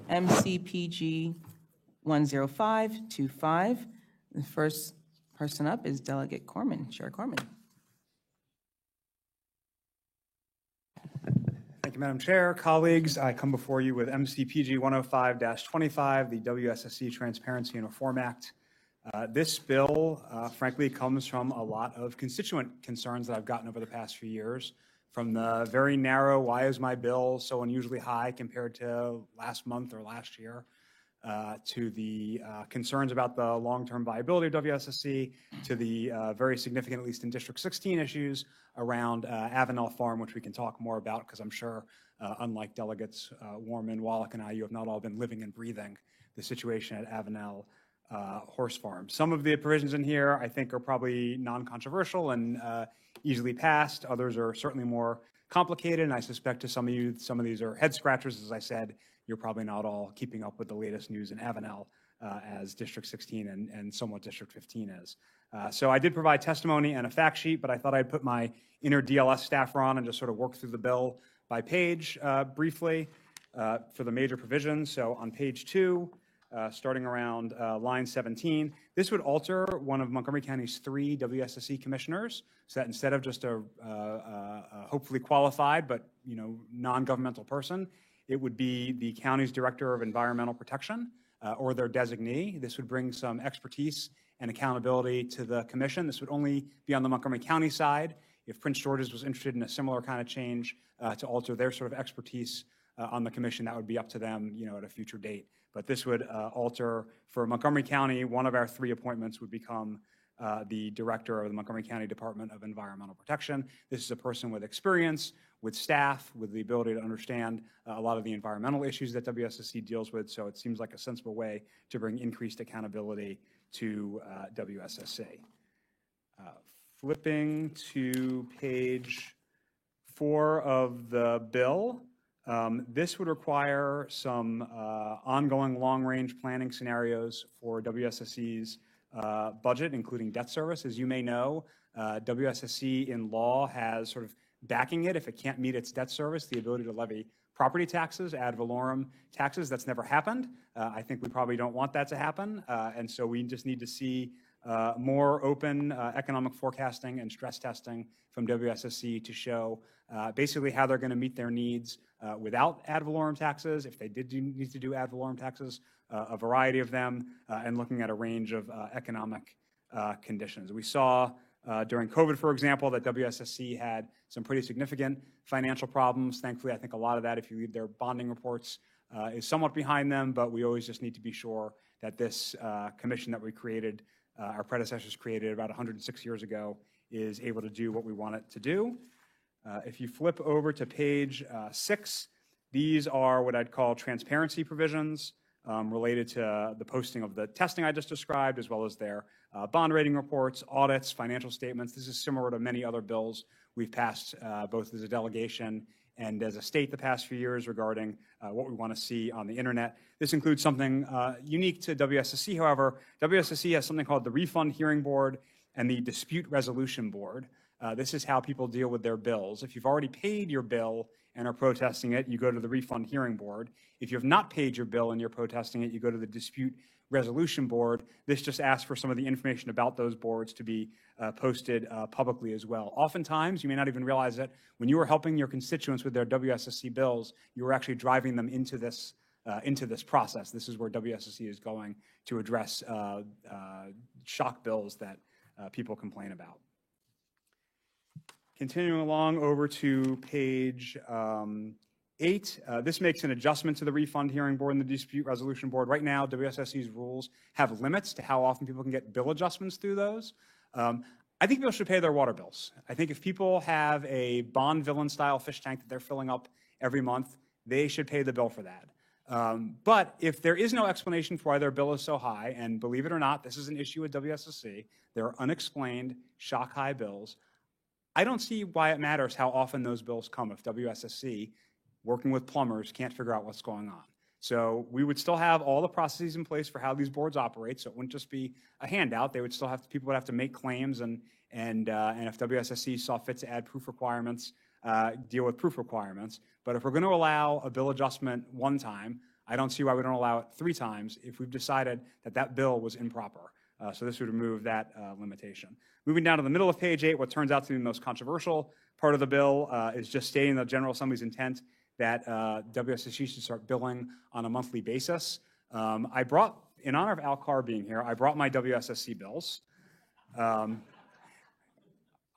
MCPG 10525. The first person up is Delegate Corman, Chair Corman. Thank you, Madam Chair. Colleagues, I come before you with MCPG 105-25, the WSSC Transparency and Reform Act. This bill, frankly, comes from a lot of constituent concerns that I've gotten over the past few years, from the very narrow, why is my bill so unusually high compared to last month or last year, to the concerns about the long-term viability of WSSC, to the very significant, at least in District 16, issues around Avenel Farm, which we can talk more about, because I'm sure, unlike Delegates Warman, Wallach, and I, you have not all been living and breathing the situation at Avenel Horse Farm. Some of the provisions in here, I think, are probably non-controversial and easily passed. Others are certainly more complicated, and I suspect to some of you, some of these are head scratchers. As I said, you're probably not all keeping up with the latest news in Avenel as District 16 and somewhat District 15 is. So I did provide testimony and a fact sheet, but I thought I'd put my inner DLS staffer on and just sort of work through the bill by page briefly for the major provisions. So on page 2, starting around line 17, this would alter one of Montgomery County's 3 WSSC commissioners, so that instead of just a hopefully qualified but non-governmental person, it would be the county's director of environmental protection or their designee. This would bring some expertise and accountability to the commission. This would only be on the Montgomery County side. If Prince George's was interested in a similar kind of change to alter their sort of expertise on the commission, that would be up to them, at a future date. But this would alter for Montgomery County. One of our 3 appointments would become the director of the Montgomery County Department of Environmental Protection. This is a person with experience, with staff, with the ability to understand a lot of the environmental issues that WSSC deals with. So it seems like a sensible way to bring increased accountability to WSSC. Flipping to page 4 of the bill, this would require some ongoing long-range planning scenarios for WSSC's budget, including debt service. As you may know, WSSC in law has sort of backing it if it can't meet its debt service, the ability to levy property taxes, ad valorem taxes. That's never happened. I think we probably don't want that to happen. And so we just need to see more open economic forecasting and stress testing from WSSC to show basically how they're going to meet their needs without ad valorem taxes, if they did need to do ad valorem taxes, a variety of them, and looking at a range of economic conditions. We saw during COVID, for example, that WSSC had some pretty significant financial problems. Thankfully, I think a lot of that, if you read their bonding reports, is somewhat behind them, but we always just need to be sure that this commission that we created, our predecessors created about 106 years ago, is able to do what we want it to do. If you flip over to page 6, these are what I'd call transparency provisions related to the posting of the testing I just described, as well as their bond rating reports, audits, financial statements. This is similar to many other bills we've passed both as a delegation and as a state the past few years regarding what we want to see on the internet. This includes something unique to WSSC, however. WSSC has something called the Refund Hearing Board and the Dispute Resolution Board. This is how people deal with their bills. If you've already paid your bill and are protesting it, you go to the Refund Hearing Board. If you have not paid your bill and you're protesting it, you go to the Dispute Resolution Board. This just asks for some of the information about those boards to be posted publicly as well. Oftentimes, you may not even realize it, when you are helping your constituents with their WSSC bills, you are actually driving them into this process. This is where WSSC is going to address shock bills that people complain about. Continuing along over to page 8, this makes an adjustment to the Refund Hearing Board and the Dispute Resolution Board. Right now, WSSC's rules have limits to how often people can get bill adjustments through those. I think people should pay their water bills. I think if people have a Bond villain-style fish tank that they're filling up every month, they should pay the bill for that. But if there is no explanation for why their bill is so high, and believe it or not, this is an issue with WSSC, there are unexplained shock-high bills, I don't see why it matters how often those bills come if WSSC, working with plumbers, can't figure out what's going on. So we would still have all the processes in place for how these boards operate, so it wouldn't just be a handout. They would still have people would have to make claims, and if WSSC saw fit to add proof requirements, deal with proof requirements. But if we're going to allow a bill adjustment one time, I don't see why we don't allow it 3 times if we've decided that that bill was improper. So this would remove that limitation. Moving down to the middle of page 8, what turns out to be the most controversial part of the bill is just stating the General Assembly's intent that WSSC should start billing on a monthly basis. I brought, in honor of Al Carr being here, I brought my WSSC bills. I'm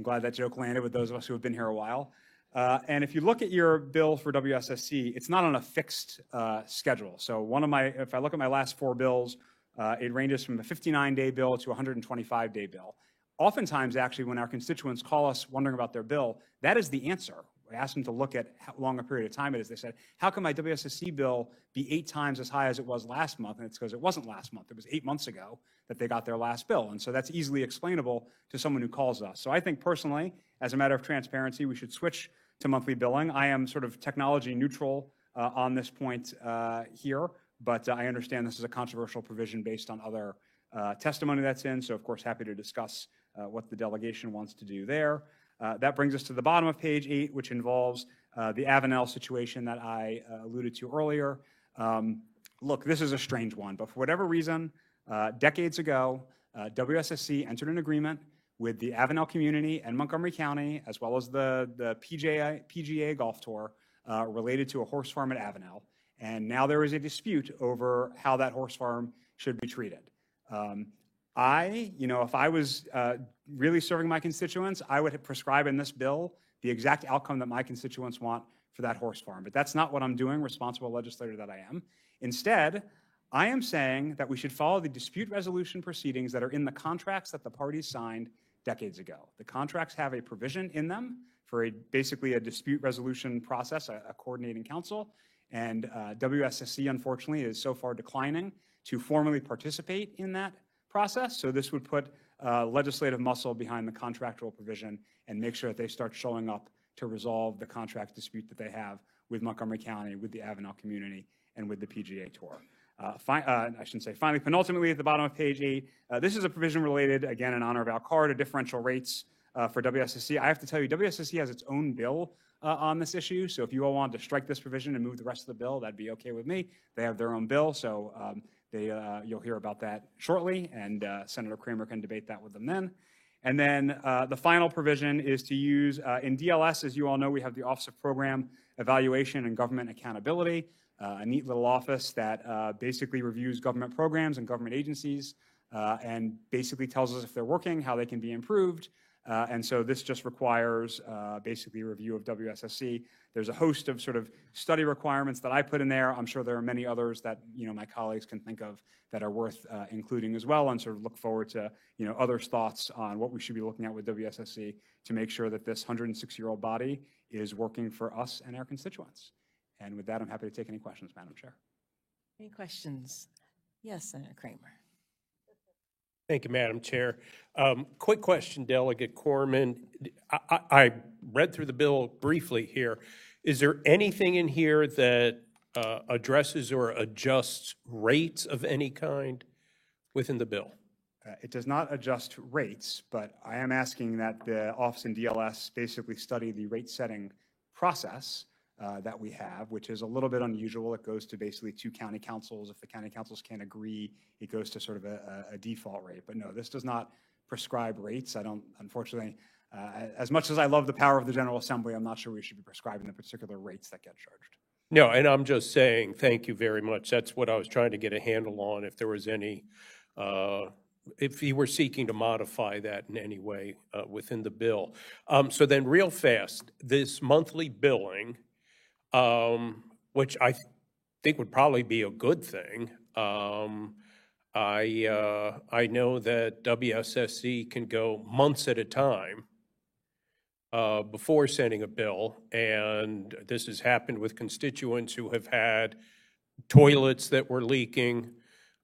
glad that joke landed with those of us who have been here a while. And if you look at your bill for WSSC, it's not on a fixed schedule. So if I look at my last 4 bills, it ranges from a 59-day bill to a 125-day bill. Oftentimes, actually, when our constituents call us wondering about their bill, that is the answer. I asked them to look at how long a period of time it is. They said, how can my WSSC bill be 8 times as high as it was last month? And it's because it wasn't last month. It was 8 months ago that they got their last bill. And so that's easily explainable to someone who calls us. So I think personally, as a matter of transparency, we should switch to monthly billing. I am sort of technology neutral on this point here, but I understand this is a controversial provision based on other testimony that's in. So of course, happy to discuss what the delegation wants to do there. That brings us to the bottom of page 8, which involves the Avenel situation that I alluded to earlier. Look, this is a strange one, but for whatever reason, decades ago, WSSC entered an agreement with the Avenel community and Montgomery County, as well as the PGA Golf Tour, related to a horse farm at Avenel. And now there is a dispute over how that horse farm should be treated. If I was really serving my constituents, I would prescribe in this bill the exact outcome that my constituents want for that horse farm. But that's not what I'm doing, responsible legislator that I am. Instead, I am saying that we should follow the dispute resolution proceedings that are in the contracts that the parties signed decades ago. The contracts have a provision in them for basically a dispute resolution process, a coordinating council. And WSSC, unfortunately, is so far declining to formally participate in that process. So this would put legislative muscle behind the contractual provision and make sure that they start showing up to resolve the contract dispute that they have with Montgomery County, with the Avenel community, and with the PGA Tour. I shouldn't say finally, penultimately at the bottom of page 8, this is a provision related, again, in honor of Al Carr, to differential rates for WSSC. I have to tell you, WSSC has its own bill on this issue. So if you all want to strike this provision and move the rest of the bill, that'd be okay with me. They have their own bill, so you'll hear about that shortly, and Senator Kramer can debate that with them then. And then the final provision is to use, in DLS, as you all know, we have the Office of Program Evaluation and Government Accountability, a neat little office that basically reviews government programs and government agencies and basically tells us if they're working, how they can be improved. And so this just requires basically a review of WSSC. There's a host of sort of study requirements that I put in there. I'm sure there are many others that my colleagues can think of that are worth including as well, and sort of look forward to others' thoughts on what we should be looking at with WSSC to make sure that this 106-year-old body is working for us and our constituents. And with that, I'm happy to take any questions, Madam Chair. Any questions? Yes, Senator Kramer. Thank you, Madam Chair. Quick question, Delegate Corman. I read through the bill briefly here. Is there anything in here that addresses or adjusts rates of any kind within the bill? It does not adjust rates, but I am asking that the office in DLS basically study the rate setting process that we have, which is a little bit unusual. It goes to basically 2 county councils. If the county councils can't agree, it goes to sort of a default rate. But no, this does not prescribe rates. I don't, unfortunately, as much as I love the power of the General Assembly, I'm not sure we should be prescribing the particular rates that get charged. No, and I'm just saying, thank you very much. That's what I was trying to get a handle on, if there was any, if you were seeking to modify that in any way within the bill. So then real fast, this monthly billing, which I think would probably be a good thing. I know that WSSC can go months at a time before sending a bill, and this has happened with constituents who have had toilets that were leaking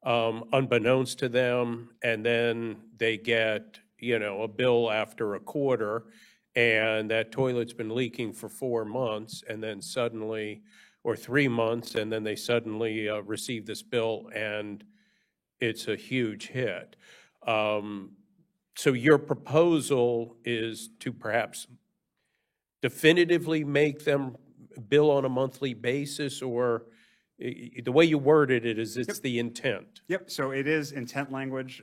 unbeknownst to them, and then they get, a bill after a quarter, and that toilet's been leaking for 4 months, and then suddenly, or 3 months, and then they suddenly receive this bill, and it's a huge hit. So your proposal is to perhaps definitively make them bill on a monthly basis, or The way you worded it is it's the intent. Yep, so it is intent language,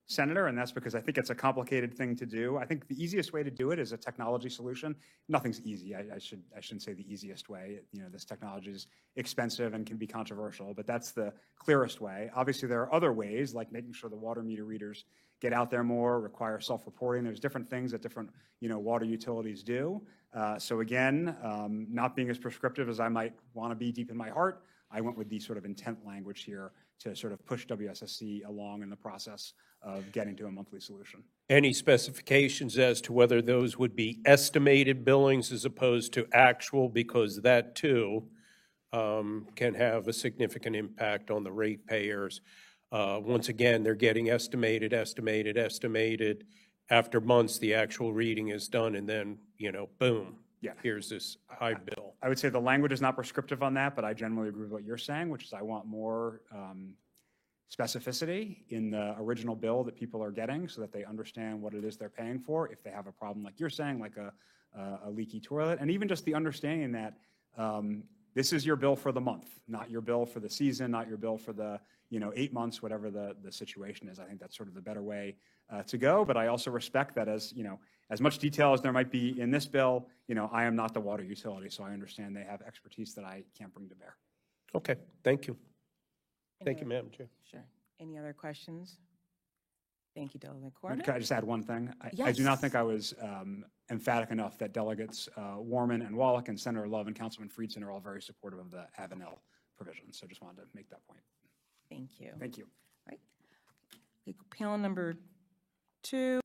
Senator, and that's because I think it's a complicated thing to do. I think the easiest way to do it is a technology solution. Nothing's easy. I shouldn't say the easiest way. You know, this technology is expensive and can be controversial, but that's the clearest way. Obviously, there are other ways, like making sure the water meter readers get out there more, require self-reporting. There's different things that different, water utilities do. So again, not being as prescriptive as I might want to be deep in my heart, I went with the sort of intent language here to sort of push WSSC along in the process of getting to a monthly solution. Any specifications as to whether those would be estimated billings as opposed to actual, because that too can have a significant impact on the ratepayers. Once again, they're getting estimated. After months, the actual reading is done, and then, boom, Yeah. here's this high bill. I would say the language is not prescriptive on that, but I generally agree with what you're saying, which is I want more specificity in the original bill that people are getting so that they understand what it is they're paying for. If they have a problem like you're saying, like a leaky toilet, and even just the understanding that this is your bill for the month, not your bill for the season, not your bill for the 8 months, whatever the situation is. I think that's sort of the better way to go. But I also respect that as much detail as there might be in this bill, I am not the water utility, so I understand they have expertise that I can't bring to bear. Okay, thank you. Thank you, Madam Chair. Sure. Any other questions? Thank you, Delegate Corman. Can I just add one thing? I do Yes. not think I was emphatic enough that Delegates Warman and Wallach and Senator Love and Councilman Friedson are all very supportive of the Avenel provision. So just wanted to make that point. Thank you. Thank you. Right. Okay, panel number 2.